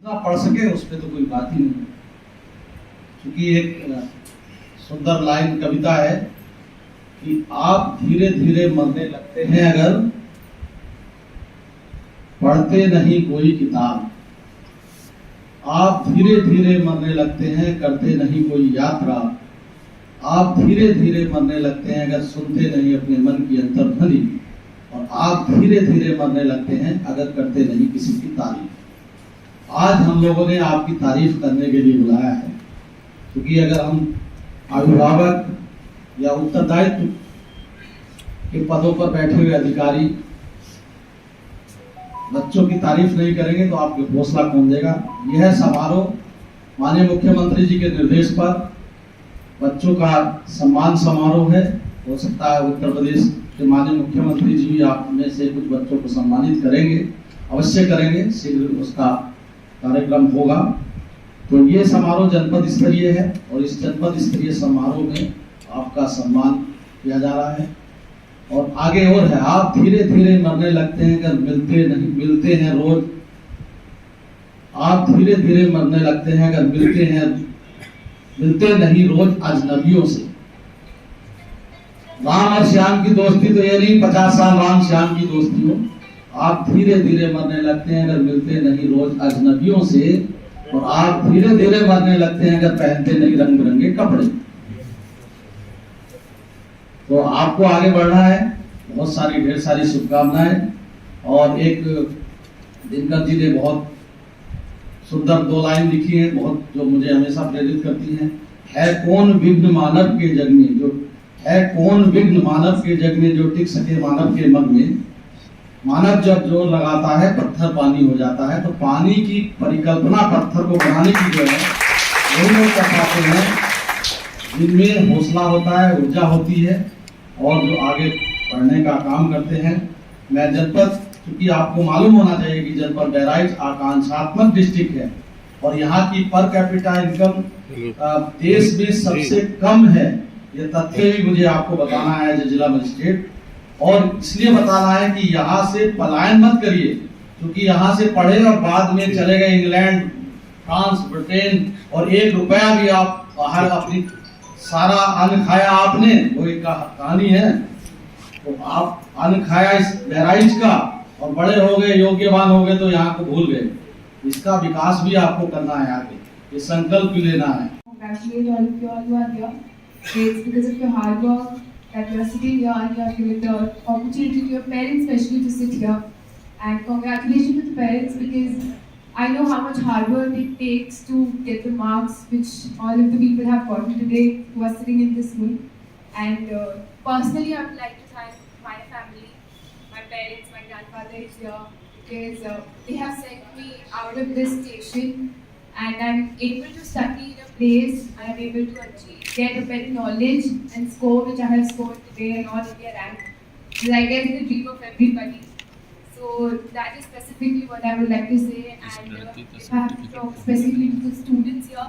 ना पढ़ सके उस पर तो कोई बात ही नहीं। क्योंकि एक सुंदर लाइन कविता है कि आप धीरे धीरे मरने लगते हैं अगर पढ़ते नहीं कोई किताब। आप धीरे धीरे मरने लगते हैं करते नहीं कोई यात्रा। आप धीरे धीरे मरने लगते हैं अगर सुनते नहीं अपने मन की अंतर्ध्वनि। और आप धीरे धीरे मरने लगते हैं अगर करते नहीं किसी की तारीफ। आज हम लोगों ने आपकी तारीफ करने के लिए बुलाया है, क्योंकि अगर हम अभिभावक या उत्तरदायित्व के पदों पर बैठे हुए अधिकारी बच्चों की तारीफ नहीं करेंगे तो आपको हौसला कौन देगा। यह समारोह माननीय मुख्यमंत्री जी के निर्देश पर बच्चों का सम्मान समारोह है। हो सकता है उत्तर प्रदेश के माननीय मुख्यमंत्री जी भी आप में से कुछ बच्चों को सम्मानित करेंगे, अवश्य करेंगे, शीघ्र उसका कार्यक्रम होगा। तो ये समारोह जनपद स्तरीय है और इस जनपद स्तरीय समारोह में आपका सम्मान किया जा रहा है। और आगे और है, आप धीरे धीरे मरने लगते हैं अगर मिलते हैं रोज। आप धीरे धीरे मरने लगते हैं अगर मिलते नहीं रोज अजनबियों से। राम और श्याम की दोस्ती तो ये नहीं 50 साल राम श्याम की दोस्ती हो। आप धीरे धीरे मरने लगते हैं अगर मिलते नहीं रोज अजनबियों से। और आप धीरे धीरे मरने लगते हैं अगर पहनते नहीं रंग बिरंगे कपड़े। तो आपको आगे बढ़ना है, बहुत सारी ढेर सारी शुभकामनाएं। और एक दिनकर जी ने बहुत सुंदर 2 लाइन लिखी है, बहुत जो मुझे हमेशा प्रेरित करती हैं। है कौन विघ्न मानव के जग में जो है कौन विघ्न मानव के जग में जो टिक सके मानव के मग में। मानव जब जोर लगाता है पत्थर पानी हो जाता है। तो पानी की परिकल्पना पत्थर को बनाने की जो है वही लोग कर पाते हैं जिनमें हौसला होता है, ऊर्जा होती है और जो आगे बढ़ने का काम करते हैं। मैं जनपद, क्योंकि आपको मालूम होना चाहिए कि जनपद बहराइच आकांक्षात्मक डिस्ट्रिक्ट है और यहाँ की पर कैपिटा इनकम देश में सबसे कम है। ये तथ्य भी मुझे आपको बताना है जिला मजिस्ट्रेट। और इसलिए बताना है कि यहाँ से पलायन मत करिए, क्योंकि यहाँ से पढ़े और बाद में चले गए इंग्लैंड, फ्रांस, ब्रिटेन और 1 रुपया भी आप बाहर अपनी सारा अन्न खाया आपने, वो एक कहानी है। तो आप अन्न खाया इस बहराइच का और बड़े हो गए, योग्यवान हो गए तो यहाँ को भूल गए। इसका विकास भी आपको करना है, आगे ये संकल्प भी लेना है। Congratulate all of you all who are here. It's because of your hard work that you are sitting here and you have given the opportunity to your parents especially to sit here. And congratulations to the parents, because I know how much hard work it takes to get the marks which all of the people have gotten today who are sitting in this room. And personally, I would like to thank my family, my parents, my grandfather is here, because they have sent me out of this station and I'm able to study in a place, I am able to get a better knowledge and score which I have scored today and all India rank. So I guess the dream of everybody. So that is specifically what I would like to say. And if I have to talk specifically to the students here,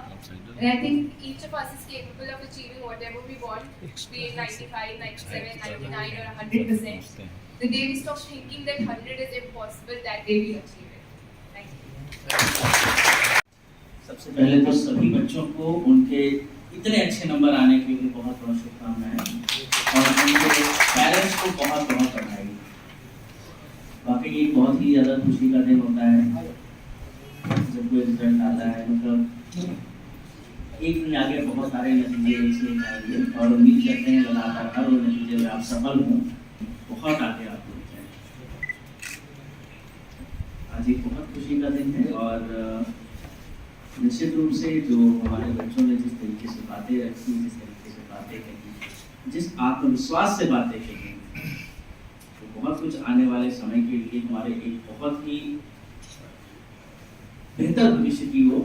then I think each of us is capable of achieving whatever we want, be it 95, 97, 99 or 100%. The day we stop thinking that 100 is impossible, that day we achieve it. Thank you. सबसे पहले तो सभी बच्चों को उनके इतने अच्छे number आने के लिए बहुत बहुत शुभकामनाएं और उनके पेरेंट्स को बहुत बहुत बधाई। वाकई ये बहुत ही ज़्यादा खुशी का दिन होता है जब कोई रिजल्ट आता है। मतलब एक दिन आगे बहुत सारे नतीजे इसलिए आएंगे और उम्मीद करते हैं लगातार हर वो नतीजे में आप सफल हों, बहुत आगे आप लोग जाएं। आज एक बहुत खुशी का दिन है और निश्चित रूप से जो हमारे बच्चों ने जिस तरीके से बातें रखी, जिस तरीके से बातें कही, जिस आत्मविश्वास से बातें कही, तो बहुत कुछ आने वाले समय के लिए हमारे एक बहुत ही बेहतर भविष्य की वो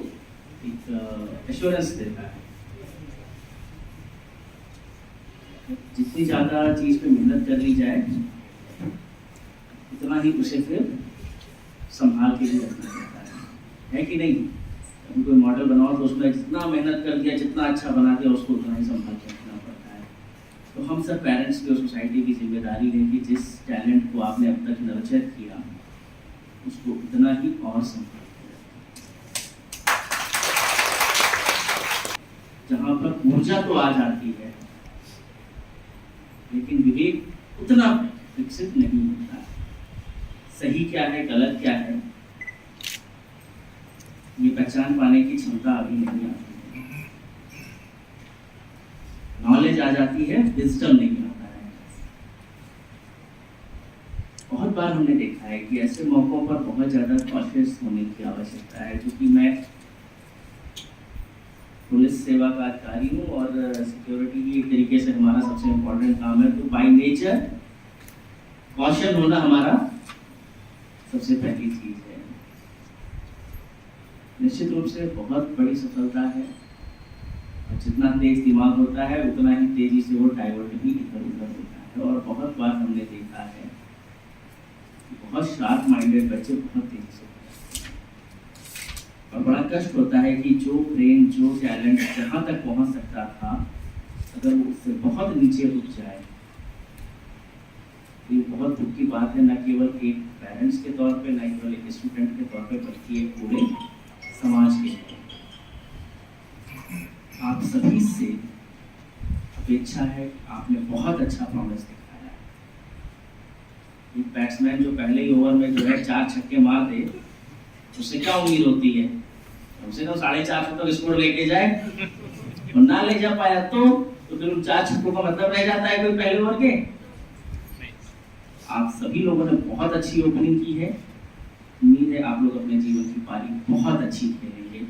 एक एश्योरेंस देता है। जितनी ज़्यादा चीज़ पे मेहनत कर ली जाए उतना ही उसे फिर संभाल के भी रखना पड़ता है कि नहीं। कोई मॉडल बनाओ तो उसमें जितना मेहनत कर दिया, जितना अच्छा बना दिया, उसको उतना ही संभाल के रखना पड़ता है। तो हम सब पेरेंट्स की और सोसाइटी की जिम्मेदारी है कि जिस टैलेंट को आपने अब तक नर्चर किया उसको उतना ही और संभाल के रखें। जहां पर ऊर्जा तो आ जाती है, लेकिन विवेक उतना विकसित नहीं होता। सही क्या है, गलत क्या है, ये पहचान पाने की क्षमता अभी नहीं आती है। नॉलेज आ जाती है, विजडम नहीं आता है। बहुत बार हमने देखा है कि ऐसे मौकों पर बहुत ज़्यादा कॉशियस होने की आवश्यकता है, क्योंकि मैं पुलिस सेवा का अधिकारी हूँ और सिक्योरिटी की एक तरीके से हमारा सबसे इम्पोर्टेंट काम है। तो बाय नेचर कॉशन होना हमारा सबसे पहली चीज़ है। निश्चित रूप से बहुत बड़ी सफलता है, और जितना तेज दिमाग होता है उतना ही तेजी से वो डाइवर्ट भी इधर उधर होता है। और बहुत बार हमने देखा है कि बहुत शार्प माइंडेड बच्चे बहुत तेजी से होते हैं, और बड़ा कष्ट होता है कि जो ब्रेन, जो टैलेंट जहाँ तक पहुँच सकता था, अगर वो उससे बहुत नीचे रुक जाए, तो ये बहुत दुख की बात है, न केवल एक पेरेंट्स के तौर पे, न केवल एक स्टूडेंट के तौर पे, बल्कि एक पूरे समाज के लिए। आप सभी से अपेक्षा है, आपने बहुत अच्छा प्रॉमिस दिखाया है। एक बैट्समैन जो पहले ही ओवर में जो है 4 छक्के मार दे, उससे क्या उम्मीद होती है? कम से कम 450 तक स्कोर लेके जाए, और ना ले जा पाया तो फिर उन 4 छक्कों का मतलब रह जाता है कोई पहले ओवर के। आप सभी लोगों ने बहुत अच्छी ओपनिंग की है। उम्मीद है आप लोग अपने जीवन की पारी बहुत अच्छी खेलेंगे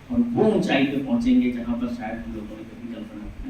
और वो ऊंचाई पे पहुंचेंगे जहां पर शायद हम लोगों ने